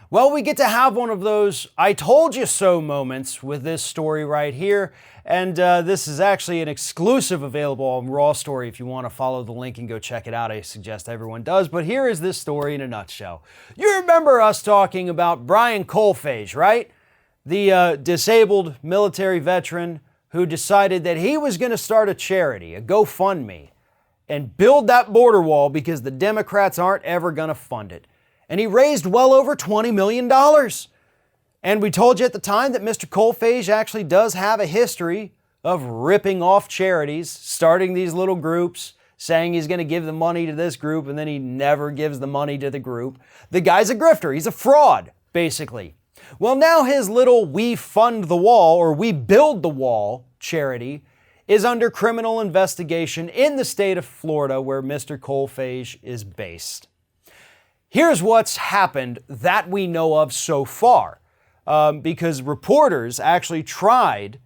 Well, we get to have one of those I told you so moments with this story right here. And this is actually an exclusive available on Raw Story. If you want to follow the link and go check it out, I suggest everyone does. But here is this story in a nutshell. You remember us talking about Brian Kolfage, right? The disabled military veteran who decided that he was going to start a charity, a GoFundMe, and build that border wall because the Democrats aren't ever going to fund it. And he raised well over $20 million. And we told you at the time that Mr. Kolfage actually does have a history of ripping off charities, starting these little groups, saying he's going to give the money to this group, and then he never gives the money to the group. The guy's a grifter. He's a fraud, basically. Well, now his little We Fund the Wall, or We Build the Wall charity is under criminal investigation in the state of Florida, where Mr. Kolfage is based. Here's what's happened that we know of so far, because reporters actually tried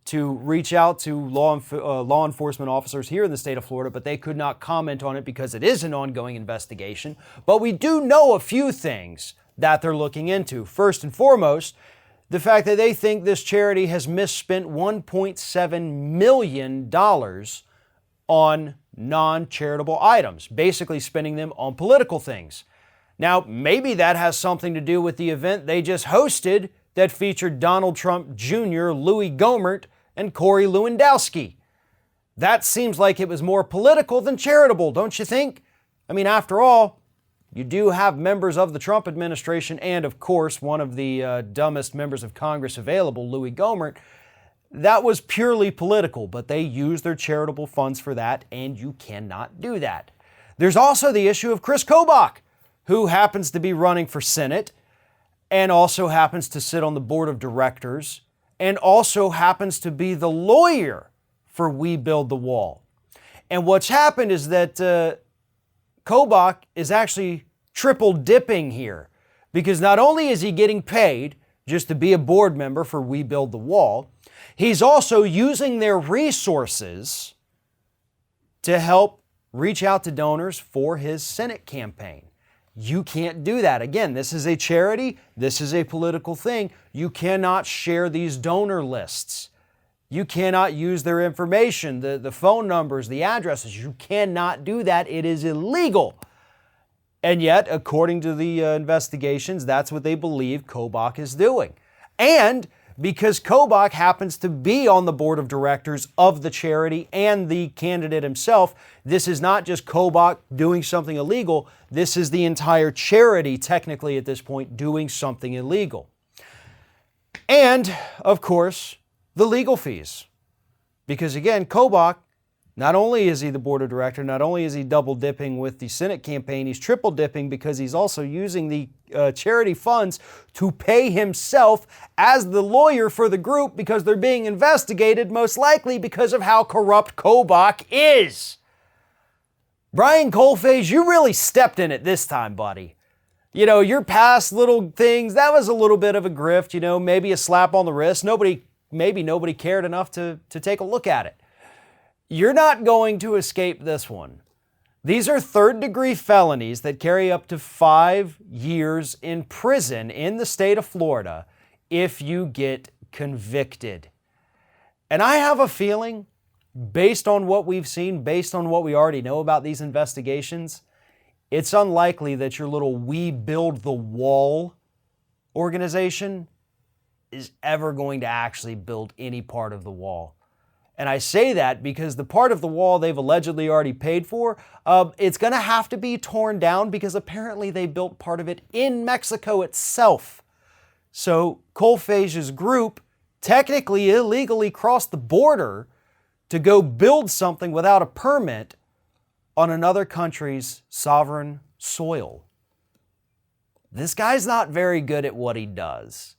to reach out to law enforcement officers here in the state of Florida, but they could not comment on it because it is an ongoing investigation. But we do know a few things that they're looking into. First and foremost, the fact that they think this charity has misspent $1.7 million on non-charitable items, basically spending them on political things. Now, maybe that has something to do with the event they just hosted that featured Donald Trump Jr., Louis Gohmert, and Corey Lewandowski. That seems like it was more political than charitable, don't you think? I mean, after all, you do have members of the Trump administration and, of course, one of the dumbest members of Congress available, Louis Gohmert. That was purely political, but they used their charitable funds for that, and you cannot do that. There's also the issue of Chris Kobach, who happens to be running for Senate and also happens to sit on the board of directors and also happens to be the lawyer for We Build the Wall. And what's happened is that Kobach is actually triple dipping here, because not only is he getting paid just to be a board member for We Build the Wall, he's also using their resources to help reach out to donors for his Senate campaign. You can't do that. Again, this is a charity. This is a political thing. You cannot share these donor lists. You cannot use their information, the phone numbers, the addresses. You cannot do that. It is illegal. And yet, according to the investigations, that's what they believe Kobach is doing. And because Kobach happens to be on the board of directors of the charity and the candidate himself, this is not just Kobach doing something illegal. This is the entire charity, technically at this point, doing something illegal. And, of course, the legal fees. Because again, Kobach, not only is he the board of director, not only is he double dipping with the Senate campaign, he's triple dipping because he's also using the charity funds to pay himself as the lawyer for the group because they're being investigated, most likely because of how corrupt Kobach is. Brian Kolfage, you really stepped in it this time, buddy. You know, your past little things, that was a little bit of a grift, you know, maybe a slap on the wrist. Maybe nobody cared enough to take a look at it. You're not going to escape this one. These are third-degree felonies that carry up to 5 years in prison in the state of Florida if you get convicted. And I have a feeling, based on what we've seen, based on what we already know about these investigations, it's unlikely that your little We Build the Wall organization is ever going to actually build any part of the wall. And I say that because the part of the wall they've allegedly already paid for, it's going to have to be torn down because apparently they built part of it in Mexico itself. So Kolfage's group technically illegally crossed the border to go build something without a permit on another country's sovereign soil. This guy's not very good at what he does.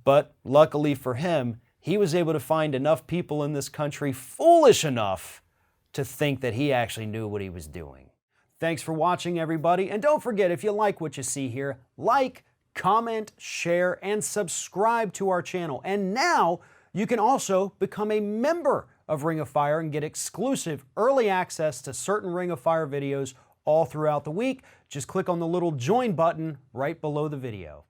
But luckily for him, he was able to find enough people in this country foolish enough to think that he actually knew what he was doing. Thanks for watching, everybody. And don't forget, if you like what you see here, like, comment, share, and subscribe to our channel. And now you can also become a member of Ring of Fire and get exclusive early access to certain Ring of Fire videos all throughout the week. Just click on the little join button right below the video.